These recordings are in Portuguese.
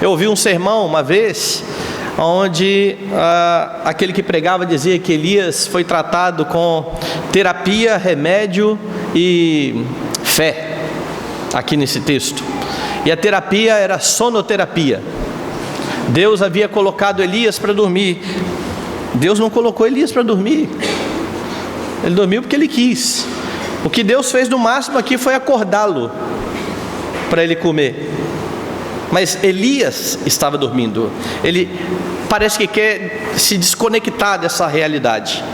Eu ouvi um sermão uma vez, onde aquele que pregava dizia que Elias foi tratado com terapia, remédio e fé, aqui nesse texto. E a terapia era sonoterapia. Deus havia colocado Elias para dormir. Deus não colocou Elias para dormir. Ele dormiu porque ele quis. O que Deus fez no máximo aqui foi acordá-lo para ele comer. Mas Elias estava dormindo. Ele parece que quer se desconectar dessa realidade.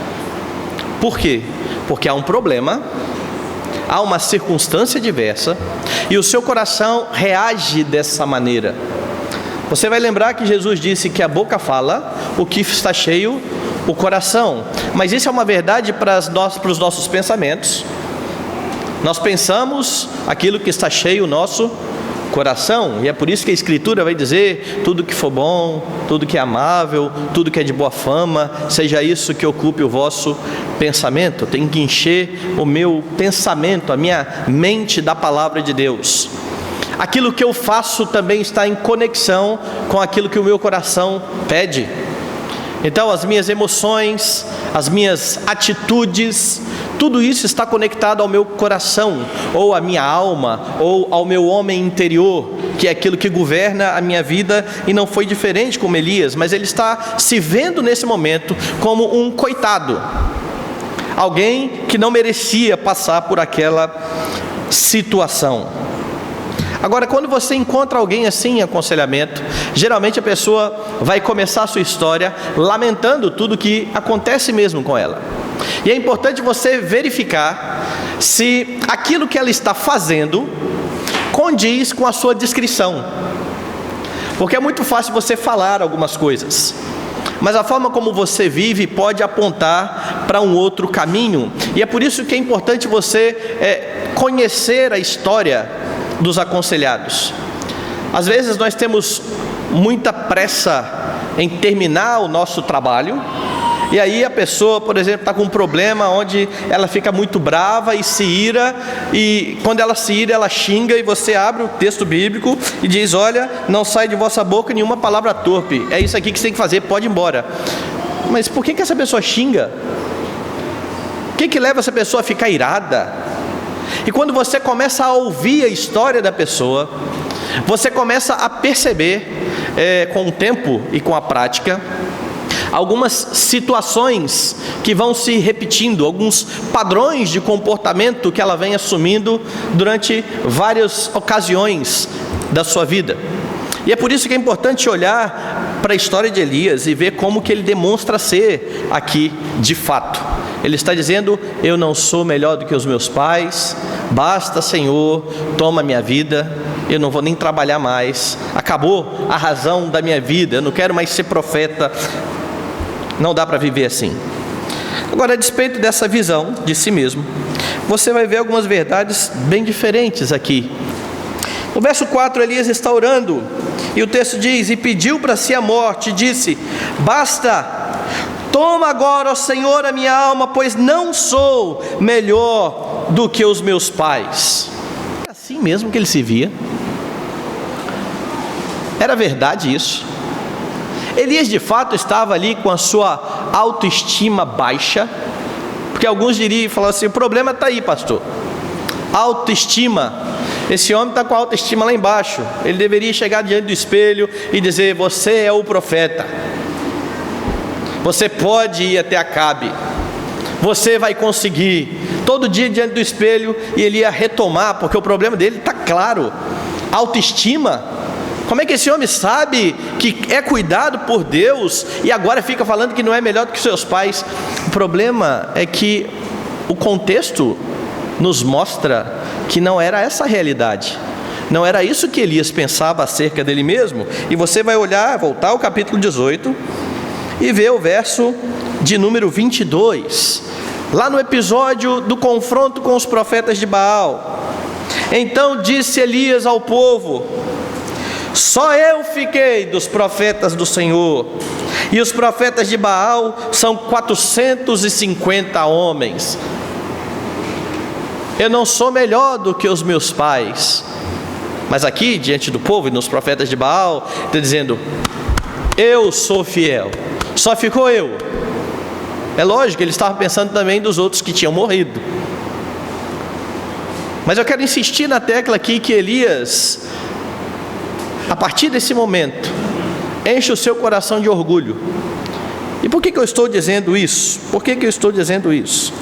Por quê? Porque há um problema, há uma circunstância diversa, e o seu coração reage dessa maneira. Você vai lembrar que Jesus disse que a boca fala o que está cheio o coração. Mas isso é uma verdade para os nossos pensamentos. Nós pensamos aquilo que está cheio o nosso coração, e é por isso que a Escritura vai dizer: tudo que for bom, tudo que é amável, tudo que é de boa fama, seja isso que ocupe o vosso pensamento. Tem que encher o meu pensamento, a minha mente da palavra de Deus. Aquilo que eu faço também está em conexão com aquilo que o meu coração pede. Então as minhas emoções, as minhas atitudes, tudo isso está conectado ao meu coração, ou à minha alma, ou ao meu homem interior, que é aquilo que governa a minha vida. E não foi diferente com Elias, mas ele está se vendo nesse momento como um coitado, alguém que não merecia passar por aquela situação. Agora, quando você encontra alguém assim em aconselhamento, geralmente a pessoa vai começar a sua história lamentando tudo que acontece mesmo com ela. E é importante você verificar se aquilo que ela está fazendo condiz com a sua descrição. Porque é muito fácil você falar algumas coisas, mas a forma como você vive pode apontar para um outro caminho. E é por isso que é importante você conhecer a história dos aconselhados. Às vezes nós temos muita pressa em terminar o nosso trabalho, e aí a pessoa, por exemplo, está com um problema onde ela fica muito brava e se ira, e quando ela se ira, ela xinga, e você abre o texto bíblico e diz: olha, não sai de vossa boca nenhuma palavra torpe, é isso aqui que você tem que fazer, pode ir embora. Mas por que essa pessoa xinga? O que leva essa pessoa a ficar irada? E quando você começa a ouvir a história da pessoa, você começa a perceber, com o tempo e com a prática, algumas situações que vão se repetindo, alguns padrões de comportamento que ela vem assumindo durante várias ocasiões da sua vida. E é por isso que é importante olhar para a história de Elias e ver como que ele demonstra ser aqui de fato. Ele está dizendo: eu não sou melhor do que os meus pais, basta, Senhor, toma minha vida, eu não vou nem trabalhar mais, acabou a razão da minha vida, eu não quero mais ser profeta, não dá para viver assim. Agora, a despeito dessa visão de si mesmo, você vai ver algumas verdades bem diferentes aqui. No verso 4, Elias está orando, e o texto diz: e pediu para si a morte, e disse: basta, toma agora, ó Senhor, a minha alma, pois não sou melhor do que os meus pais. É assim mesmo que ele se via? Era verdade isso? Elias de fato estava ali com a sua autoestima baixa? Porque alguns diriam e falavam assim: o problema está aí, pastor, autoestima. Esse homem está com a autoestima lá embaixo, ele deveria chegar diante do espelho e dizer: você é o profeta, você pode ir até Acabe, você vai conseguir. Todo dia diante do espelho, e ele ia retomar, porque o problema dele está claro: autoestima. Como é que esse homem sabe que é cuidado por Deus e agora fica falando que não é melhor do que seus pais? O problema é que o contexto nos mostra que não era essa a realidade, não era isso que Elias pensava acerca dele mesmo. E você vai voltar ao capítulo 18 e ver o verso de número 22, lá no episódio do confronto com os profetas de Baal. Então disse Elias ao povo: só eu fiquei dos profetas do Senhor, e os profetas de Baal são 450 homens. Eu não sou melhor do que os meus pais. Mas aqui, diante do povo e nos profetas de Baal, está dizendo: eu sou fiel, só ficou eu. É lógico, ele estava pensando também dos outros que tinham morrido. Mas eu quero insistir na tecla aqui que Elias, a partir desse momento, enche o seu coração de orgulho. E por que eu estou dizendo isso? Por que eu estou dizendo isso?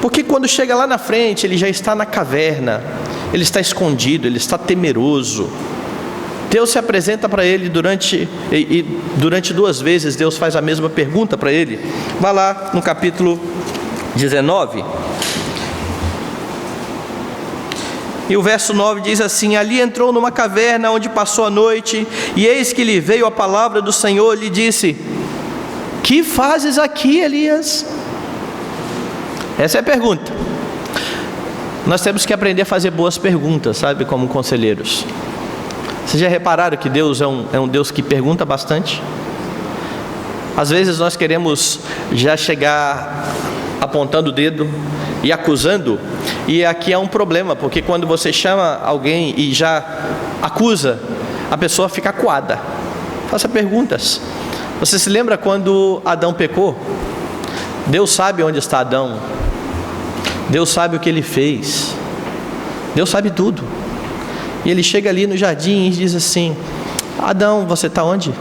Porque quando chega lá na frente, ele já está na caverna, ele está escondido, ele está temeroso. Deus se apresenta para ele durante 2 vezes, Deus faz a mesma pergunta para ele. Vá lá no capítulo 19. E o verso 9 diz assim: ali entrou numa caverna onde passou a noite, e eis que lhe veio a palavra do Senhor, e lhe disse: que fazes aqui, Elias? Essa é a pergunta. Nós temos que aprender a fazer boas perguntas, sabe, como conselheiros. Vocês já repararam que Deus é um Deus que pergunta bastante? Às vezes nós queremos já chegar apontando o dedo e acusando, e aqui é um problema, porque quando você chama alguém e já acusa, a pessoa fica acuada. Faça perguntas. Você se lembra quando Adão pecou? Deus sabe onde está Adão, Deus sabe o que ele fez, Deus sabe tudo. E ele chega ali no jardim e diz assim: Adão, você está onde?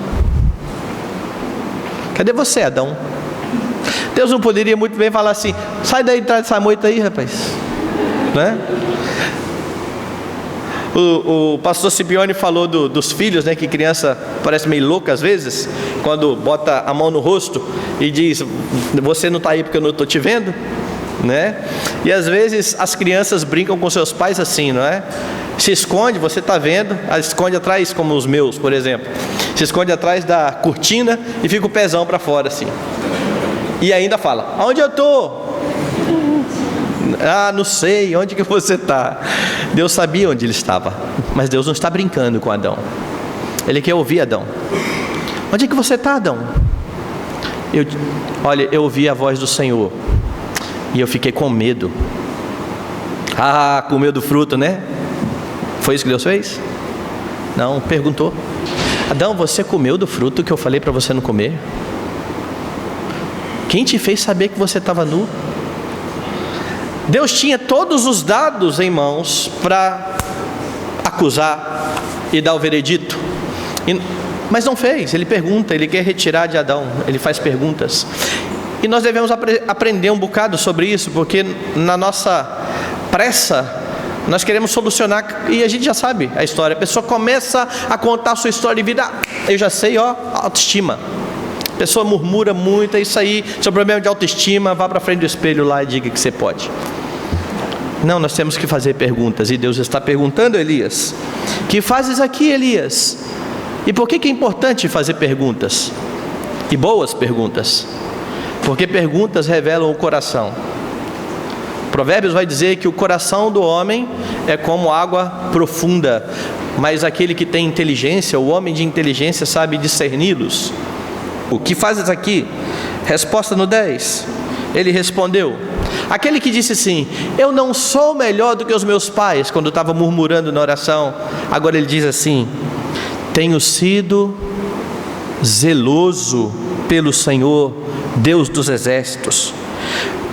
Cadê você, Adão? Deus não poderia muito bem falar assim: sai daí, traz essa moita aí, rapaz, né? O pastor Sipione falou dos filhos, né? Que criança parece meio louca às vezes, quando bota a mão no rosto e diz: você não está aí porque eu não estou te vendo, né? E às vezes as crianças brincam com seus pais assim, não é? Se esconde, você está vendo, esconde atrás, como os meus, por exemplo, se esconde atrás da cortina e fica o pezão para fora assim, e ainda fala: aonde eu estou? Ah, não sei, onde que você está? Deus sabia onde ele estava, mas Deus não está brincando com Adão. Ele quer ouvir Adão. Onde é que você está, Adão? Olha, eu ouvi a voz do Senhor e eu fiquei com medo. Ah, comeu do fruto, né? Foi isso que Deus fez? Não, perguntou: Adão, você comeu do fruto que eu falei para você não comer? Quem te fez saber que você estava nu? Deus tinha todos os dados em mãos para acusar e dar o veredito, mas não fez. Ele pergunta, ele quer retirar de Adão, ele faz perguntas. E nós devemos aprender um bocado sobre isso, porque na nossa pressa nós queremos solucionar, e a gente já sabe a história. A pessoa começa a contar a sua história de vida: eu já sei, autoestima. A pessoa murmura muito, é isso aí, seu problema de autoestima, vá para frente do espelho lá e diga que você pode. Não, nós temos que fazer perguntas, e Deus está perguntando a Elias: que fazes aqui, Elias? E por que é importante fazer perguntas? E boas perguntas? Porque perguntas revelam o coração. Provérbios vai dizer que o coração do homem é como água profunda, mas aquele que tem inteligência, o homem de inteligência, sabe discerni-los. O que fazes aqui? Resposta no 10. Ele respondeu: aquele que disse assim: eu não sou melhor do que os meus pais, quando estava murmurando na oração, agora ele diz assim: tenho sido zeloso pelo Senhor, Deus dos exércitos,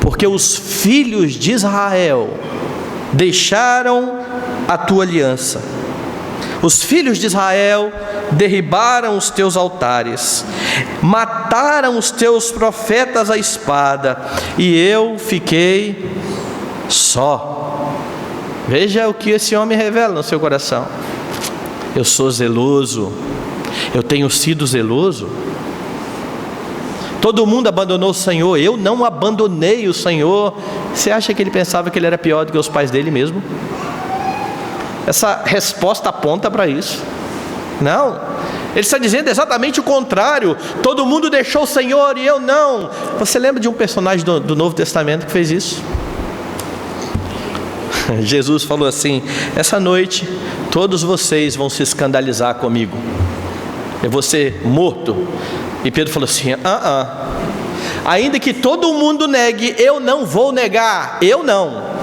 porque os filhos de Israel deixaram a tua aliança. Os filhos de Israel derribaram os teus altares, mataram os teus profetas à espada, e eu fiquei só. Veja o que esse homem revela no seu coração: eu sou zeloso, eu tenho sido zeloso. Todo mundo abandonou o Senhor, eu não abandonei o Senhor. Você acha que ele pensava que ele era pior do que os pais dele mesmo? Essa resposta aponta para isso. Não, ele está dizendo exatamente o contrário: todo mundo deixou o Senhor e eu não. Você lembra de um personagem do Novo Testamento que fez isso? Jesus falou assim: essa noite todos vocês vão se escandalizar comigo, eu vou ser morto. E Pedro falou assim: ainda que todo mundo negue, eu não vou negar. Eu não.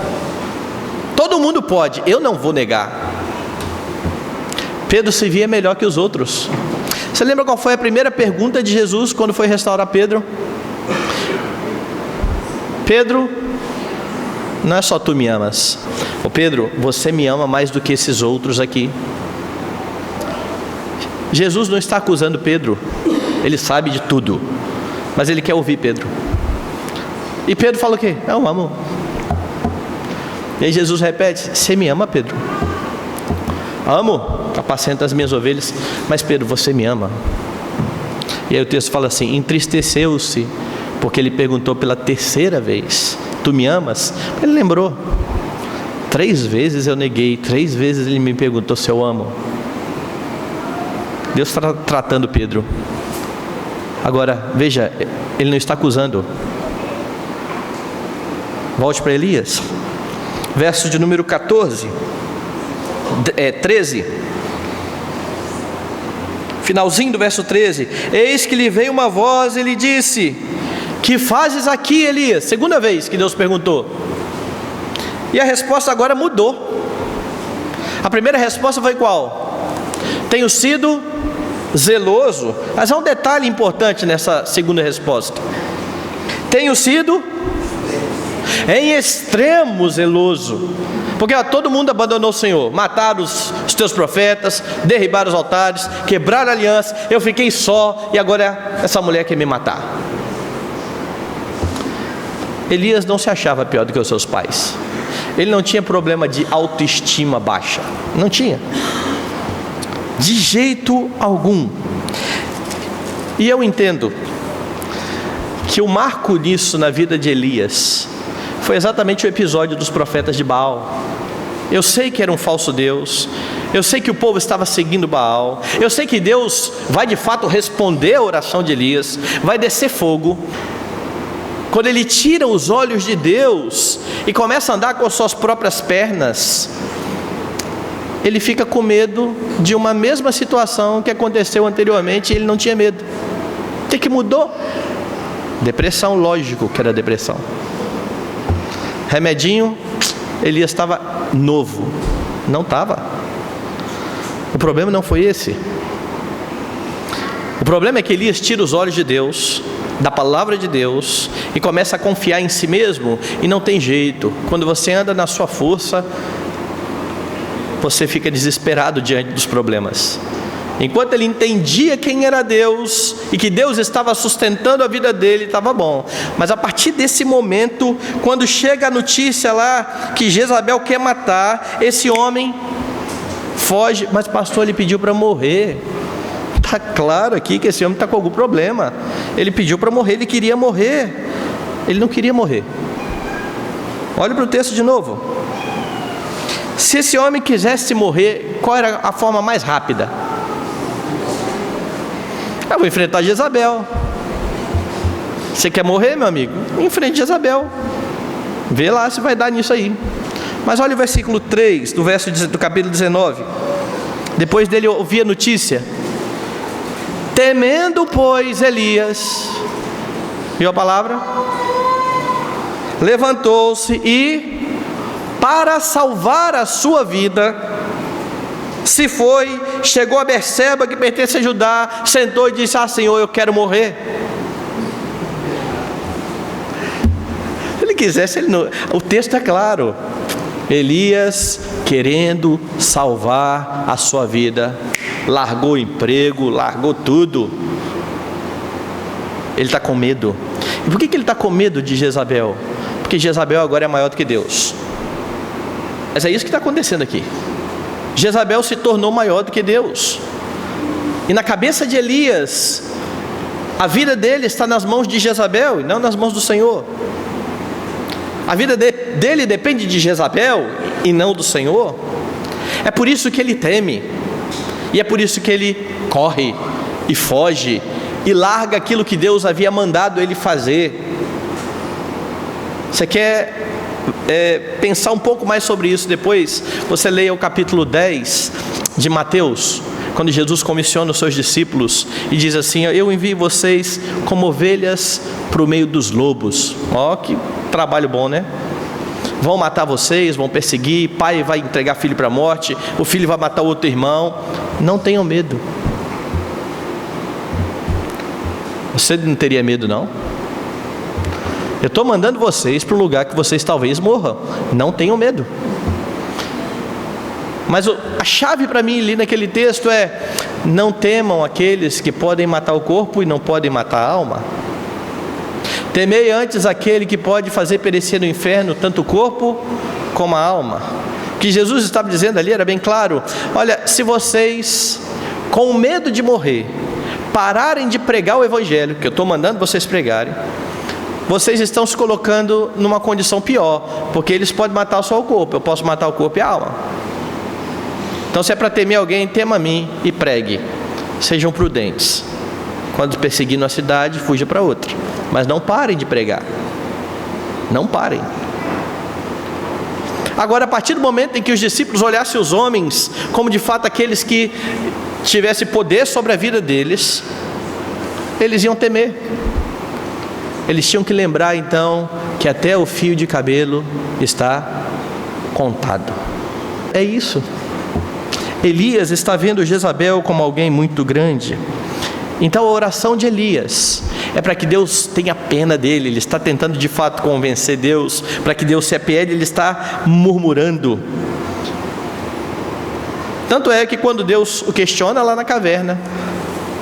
Todo mundo pode, eu não vou negar. Pedro se via melhor que os outros. Você lembra qual foi a primeira pergunta de Jesus quando foi restaurar Pedro? Pedro, não é só tu me amas. Ô Pedro, você me ama mais do que esses outros aqui. Jesus não está acusando Pedro, ele sabe de tudo, mas ele quer ouvir Pedro. E Pedro fala o quê? Eu amo. E aí Jesus repete: você me ama, Pedro? Amo, apacenta as minhas ovelhas. Mas Pedro, você me ama? E aí o texto fala assim: entristeceu-se, porque ele perguntou pela terceira vez: tu me amas? Ele lembrou: 3 vezes eu neguei, 3 vezes ele me perguntou se eu amo. Deus está tratando Pedro. Agora, veja, ele não está acusando. Volte para Elias, verso de número 13, finalzinho do verso 13. Eis que lhe veio uma voz e lhe disse: que fazes aqui, Elias? Segunda vez que Deus perguntou. E a resposta agora mudou. A primeira resposta foi qual? Tenho sido zeloso. Mas há um detalhe importante nessa segunda resposta: tenho sido em extremo zeloso. Porque todo mundo abandonou o Senhor. Mataram os teus profetas, derribaram os altares, quebraram a aliança. Eu fiquei só, e agora essa mulher quer me matar. Elias não se achava pior do que os seus pais. Ele não tinha problema de autoestima baixa. Não tinha, de jeito algum. E eu entendo que o marco nisso na vida de Elias foi exatamente o episódio dos profetas de Baal. Eu sei que era um falso Deus, eu sei que o povo estava seguindo Baal, eu sei que Deus vai de fato responder a oração de Elias, vai descer fogo. Quando ele tira os olhos de Deus e começa a andar com as suas próprias pernas, ele fica com medo de uma mesma situação que aconteceu anteriormente, e ele não tinha medo. O que mudou? Depressão, lógico que era depressão. Remedinho, Elias estava novo. Não estava. O problema não foi esse. O problema é que Elias tira os olhos de Deus, da palavra de Deus, e começa a confiar em si mesmo, e não tem jeito. Quando você anda na sua força, você fica desesperado diante dos problemas. Enquanto ele entendia quem era Deus e que Deus estava sustentando a vida dele, estava bom. Mas a partir desse momento, quando chega a notícia lá que Jezabel quer matar, esse homem foge. Mas pastor, ele pediu para morrer. Está claro aqui que esse homem está com algum problema. Ele pediu para morrer, ele queria morrer. Ele não queria morrer. Olha para o texto de novo. Se esse homem quisesse morrer, qual era a forma mais rápida? Eu vou enfrentar Jezabel. Você quer morrer, meu amigo? Enfrente Jezabel. Vê lá se vai dar nisso aí. Mas olha o versículo 3 do capítulo 19. Depois dele ouvir a notícia: temendo, pois, Elias, viu a palavra? Levantou-se e, para salvar a sua vida, se foi, chegou a Berseba, que pertence a Judá, sentou e disse: Senhor, eu quero morrer. Se ele quisesse, ele não. O texto é claro. Elias, querendo salvar a sua vida, largou o emprego, largou tudo. Ele está com medo. E por que ele está com medo de Jezabel? Porque Jezabel agora é maior do que Deus. Mas é isso que está acontecendo aqui. Jezabel se tornou maior do que Deus. E na cabeça de Elias, a vida dele está nas mãos de Jezabel e não nas mãos do Senhor. A vida dele depende de Jezabel e não do Senhor. É por isso que ele teme. E é por isso que ele corre e foge e larga aquilo que Deus havia mandado ele fazer. Você quer pensar um pouco mais sobre isso? Depois você leia o capítulo 10 de Mateus, quando Jesus comissiona os seus discípulos e diz assim: eu envio vocês como ovelhas para o meio dos lobos. Ó, que trabalho bom, né? vão matar vocês, vão perseguir, pai vai entregar filho para a morte, o filho vai matar o outro irmão. Não tenham medo. Você não teria medo, não? Eu estou mandando vocês para um lugar que vocês talvez morram. Não tenham medo. Mas a chave para mim ali naquele texto é: não temam aqueles que podem matar o corpo e não podem matar a alma. Temei antes aquele que pode fazer perecer no inferno tanto o corpo como a alma. O que Jesus estava dizendo ali era bem claro: olha, se vocês, com medo de morrer, pararem de pregar o evangelho, que eu estou mandando vocês pregarem, vocês estão se colocando numa condição pior, porque eles podem matar só o corpo, eu posso matar o corpo e a alma. Então, se é para temer alguém, tema a mim e pregue. Sejam prudentes. Quando perseguir uma cidade, fuja para outra, mas não parem de pregar. Não parem. Agora, a partir do momento em que os discípulos olhassem os homens como de fato aqueles que tivessem poder sobre a vida deles, eles iam temer. Eles tinham que lembrar então que até o fio de cabelo está contado. É isso. Elias está vendo Jezabel como alguém muito grande. Então a oração de Elias é para que Deus tenha pena dele. Ele está tentando de fato convencer Deus, para que Deus se apiede. Ele está murmurando. Tanto é que quando Deus o questiona lá na caverna,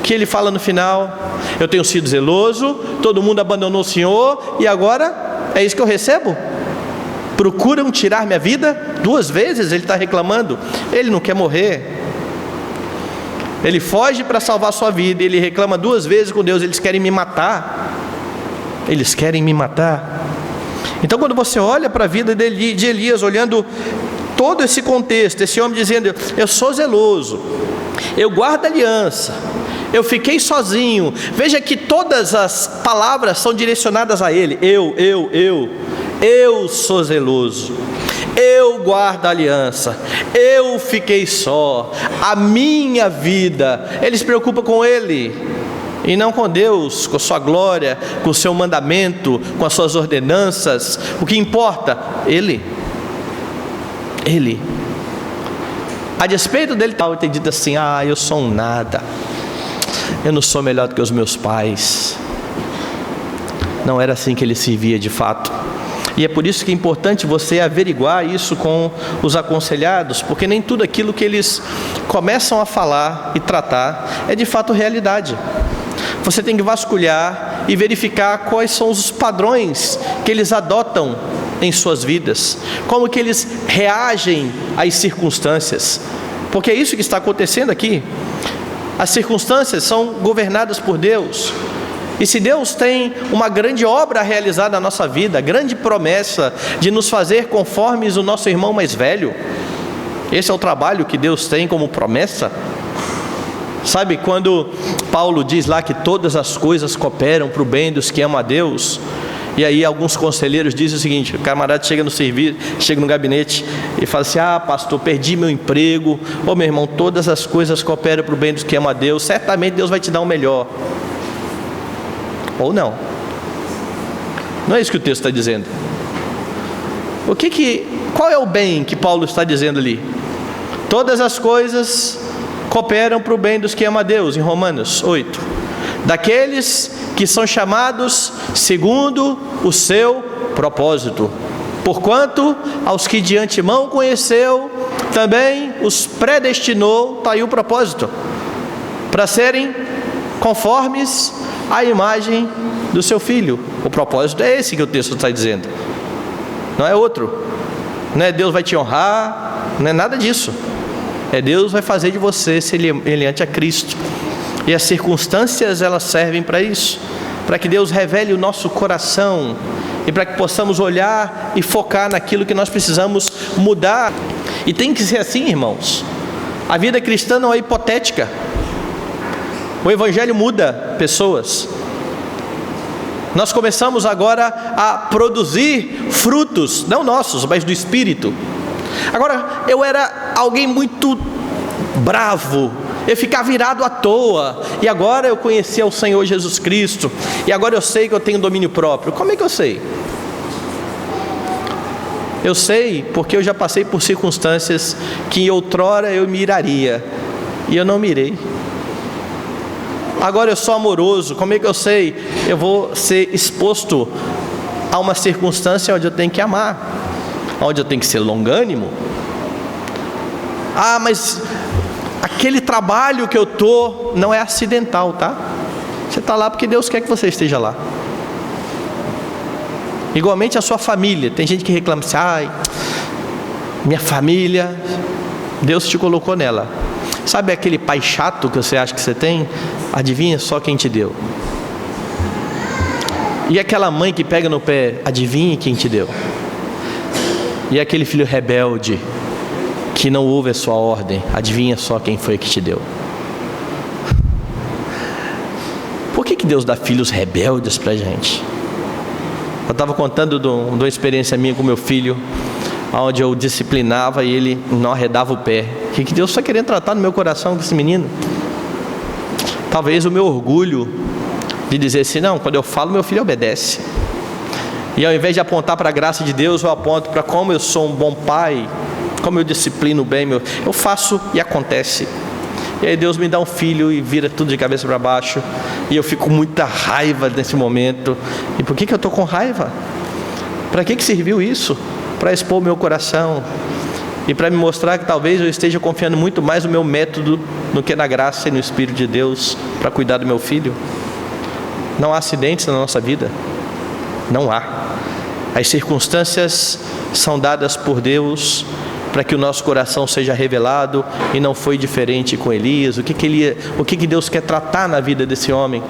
que ele fala no final: eu tenho sido zeloso, todo mundo abandonou o Senhor, e agora é isso que eu recebo? Procuram tirar minha vida? 2 vezes ele está reclamando. Ele não quer morrer. Ele foge para salvar sua vida, ele reclama 2 vezes com Deus. Eles querem me matar. Eles querem me matar. Então, quando você olha para a vida de Elias, olhando todo esse contexto, esse homem dizendo: eu sou zeloso, eu guardo aliança, eu fiquei sozinho. Veja que todas as palavras são direcionadas a ele. Eu sou zeloso, eu guardo a aliança, eu fiquei só, a minha vida. Ele se preocupa com ele e não com Deus, com sua glória, com o seu mandamento, com as suas ordenanças. O que importa? Ele. A despeito dele ter dito assim: eu sou um nada, eu não sou melhor do que os meus pais. Não era assim que ele se via de fato. E é por isso que é importante você averiguar isso com os aconselhados, porque nem tudo aquilo que eles começam a falar e tratar é de fato realidade. Você tem que vasculhar e verificar quais são os padrões que eles adotam em suas vidas, como que eles reagem às circunstâncias, porque é isso que está acontecendo aqui. As circunstâncias são governadas por Deus. E se Deus tem uma grande obra a realizar na nossa vida, a grande promessa de nos fazer conformes o nosso irmão mais velho, esse é o trabalho que Deus tem como promessa. Sabe, quando Paulo diz lá que todas as coisas cooperam para o bem dos que amam a Deus, e aí alguns conselheiros dizem o seguinte: o camarada chega no serviço, chega no gabinete e fala assim: pastor, perdi meu emprego. Meu irmão, todas as coisas cooperam para o bem dos que amam a Deus, certamente Deus vai te dar o melhor. Ou não. Não é isso que o texto está dizendo. Qual é o bem que Paulo está dizendo ali? Todas as coisas cooperam para o bem dos que amam a Deus, em Romanos 8. Daqueles que são chamados segundo o seu propósito. Porquanto aos que de antemão conheceu, também os predestinou. Está aí o propósito: para serem conformes à imagem do seu Filho. O propósito é esse que o texto está dizendo, não é outro. Não é Deus vai te honrar, não é nada disso. É Deus vai fazer de você semelhante a Cristo. E as circunstâncias, elas servem para isso, para que Deus revele o nosso coração e para que possamos olhar e focar naquilo que nós precisamos mudar. E tem que ser assim, irmãos. A vida cristã não é hipotética. O Evangelho muda pessoas. Nós começamos agora a produzir frutos, não nossos, mas do Espírito. Agora, eu era alguém muito bravo, eu ficava virado à toa, e agora eu conheci o Senhor Jesus Cristo, e agora eu sei que eu tenho domínio próprio. Como é que eu sei? Eu sei porque eu já passei por circunstâncias que outrora eu me iraria, e eu não me irei. Agora eu sou amoroso, como é que eu sei? Eu vou ser exposto a uma circunstância onde eu tenho que amar, onde eu tenho que ser longânimo. Ah, mas aquele trabalho que eu estou não é acidental, tá? Você está lá porque Deus quer que você esteja lá. Igualmente a sua família. Tem gente que reclama assim: ai, minha família, Deus te colocou nela. Sabe aquele pai chato que você acha que você tem? Adivinha só quem te deu. E aquela mãe que pega no pé, adivinha quem te deu. E aquele filho rebelde que não ouve a sua ordem, adivinha só quem foi que te deu. Por que Deus dá filhos rebeldes pra gente? Eu estava contando de uma experiência minha com meu filho, onde eu disciplinava e ele não arredava o pé. O que Deus está querendo tratar no meu coração com esse menino? Talvez o meu orgulho de dizer assim: não, quando eu falo, meu filho obedece. E ao invés de apontar para a graça de Deus, eu aponto para como eu sou um bom pai, como eu disciplino bem, eu faço e acontece. E aí Deus me dá um filho e vira tudo de cabeça para baixo, e eu fico com muita raiva nesse momento. E por que eu estou com raiva? Para que serviu isso? Para expor o meu coração e para me mostrar que talvez eu esteja confiando muito mais no meu método do que na graça e no Espírito de Deus para cuidar do meu filho. Não há acidentes na nossa vida, não há. As circunstâncias são dadas por Deus para que o nosso coração seja revelado, e não foi diferente com Elias. O que Deus quer tratar na vida desse homem?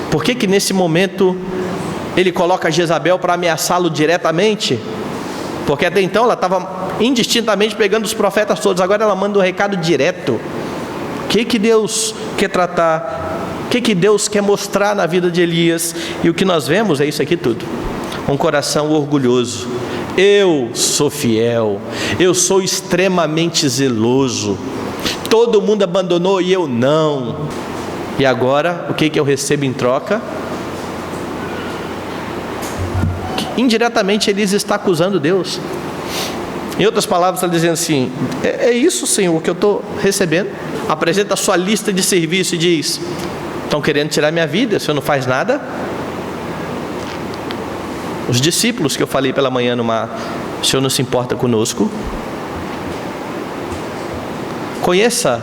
Por que nesse momento ele coloca Jezabel para ameaçá-lo diretamente? Porque até então ela estava indistintamente pegando os profetas todos, agora ela manda um recado direto. O que Deus quer tratar? O que Deus quer mostrar na vida de Elias? E o que nós vemos é isso aqui tudo: um coração orgulhoso. Eu sou fiel, eu sou extremamente zeloso, todo mundo abandonou e eu não. E agora, o que eu recebo em troca? Indiretamente Elias está acusando Deus. Em outras palavras, está dizendo assim: é isso, Senhor, que eu estou recebendo. Apresenta a sua lista de serviço e diz: estão querendo tirar minha vida, o Senhor não faz nada. Os discípulos que eu falei pela manhã no mar, o Senhor não se importa conosco. Conheça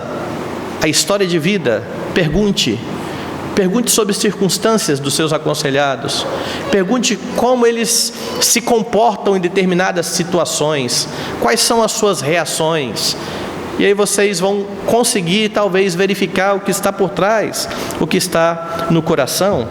a história de vida, pergunte sobre circunstâncias dos seus aconselhados, pergunte como eles se comportam em determinadas situações, quais são as suas reações, e aí vocês vão conseguir talvez verificar o que está por trás, o que está no coração.